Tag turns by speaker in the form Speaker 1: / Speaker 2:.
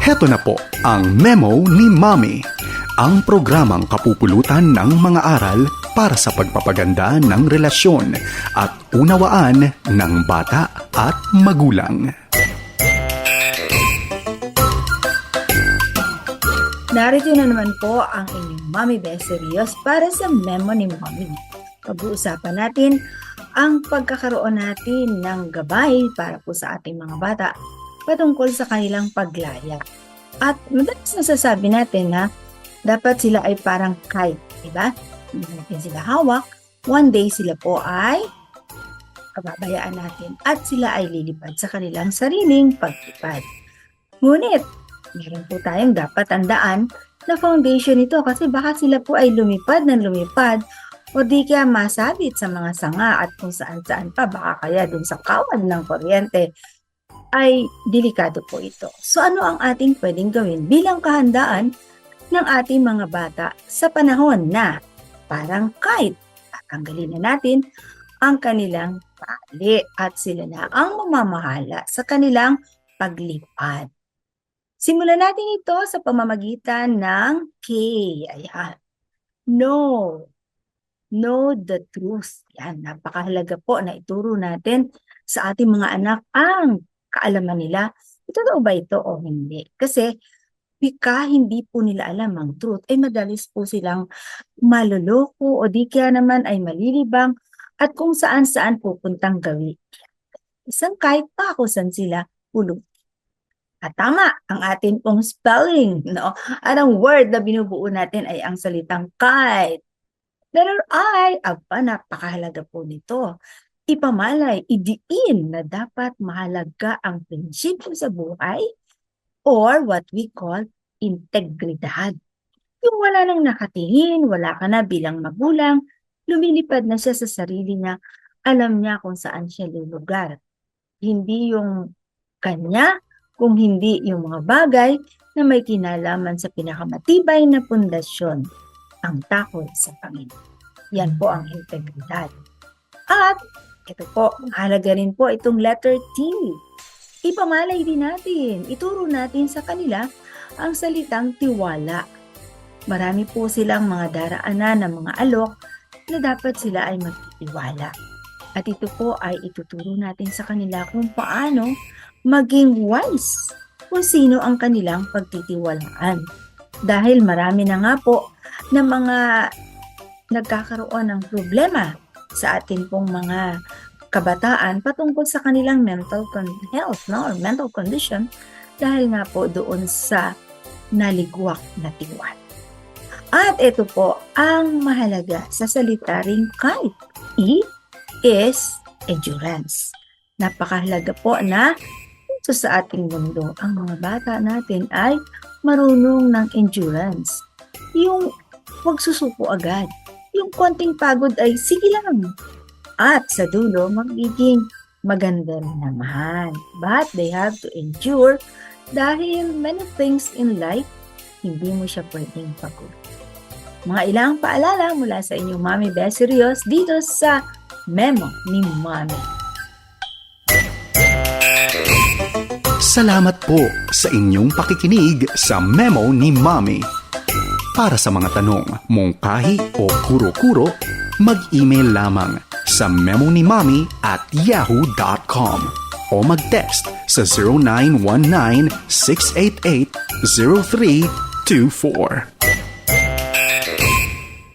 Speaker 1: Heto na po ang Memo ni Mommy, ang programang kapupulutan ng mga aral para sa pagpapaganda ng relasyon at unawaan ng bata at magulang.
Speaker 2: Narito na naman po ang inyong Mommy Best Serious para sa Memo ni Mommy. Pag-uusapan natin ang pagkakaroon natin ng gabay para po sa ating mga bata patungkol sa kanilang paglaya. At madalas nasasabi natin na dapat sila ay parang kite, diba? Hindi natin sila hawak. One day sila po ay pababayaan natin at sila ay lilipad sa kanilang sariling paglipad. Ngunit, meron po tayong dapat tandaan na foundation ito kasi baka sila po ay lumipad ng lumipad o di kaya masabit sa mga sanga at kung saan-saan pa, baka kaya dun sa kawad ng kuryente, ay delikado po ito. So ano ang ating pwedeng gawin bilang kahandaan ng ating mga bata sa panahon na parang kite? Tatanggalin na natin ang kanilang tali at sila na ang mamamahala sa kanilang paglipad. Simulan natin ito sa pamamagitan ng K. Ayan. Know the truth. Yan, napakahalaga po na ituro natin sa ating mga anak ang kaalaman nila. Totoo ba ito o hindi? Kasi bika hindi po nila alam ang truth, ay madalis po silang maloloko o di kaya naman ay malilibang at kung saan-saan pupuntang gawi. Isang kahit pa kung saan sila pulot. At tama ang atin pong spelling, no? At ang word na binubuo natin ay ang salitang kite. Letter I, napakahalaga po nito. Ipamalay, idiin na dapat mahalaga ang prinsipyo sa buhay or what we call integridad. Yung wala nang nakatingin, wala ka na bilang magulang, lumilipad na siya sa sarili niya, alam niya kung saan siya lulugar. Hindi yung kanya, kung hindi yung mga bagay na may kinalaman sa pinakamatibay na pundasyon, ang takot sa Panginoon. Yan po ang integridad. At ito po, mahalaga rin po itong letter T. Ipamalay din natin, ituro natin sa kanila ang salitang tiwala. Marami po silang mga daraanan ng mga alok na dapat sila ay magtitiwala. At ito po ay ituturo natin sa kanila kung paano maging wise kung sino ang kanilang pagtitiwalaan. Dahil marami na nga po na mga nagkakaroon ng problema sa atin pong mga kabataan patungkol sa kanilang mental health, no, or mental condition dahil nga po doon sa naligwak na tiwala. At ito po ang mahalaga sa salita ring kite. E is endurance. Napakahalaga po na ito sa ating mundo, ang mga bata natin ay marunong ng endurance. Yung huwag susuko agad. Yung konting pagod ay sige lang. At sa dulo, magiging maganda rin naman. But they have to endure dahil many things in life, hindi mo siya pwedeng pagod. Mga ilang paalala mula sa inyong Mommy Best Serious dito sa Memo ni Mommy.
Speaker 1: Salamat po sa inyong pakikinig sa Memo ni Mommy. Para sa mga tanong, mungkahi o kuro-kuro, mag-email lamang sa memonimommy@yahoo.com o mag-text sa 0919-688-0324.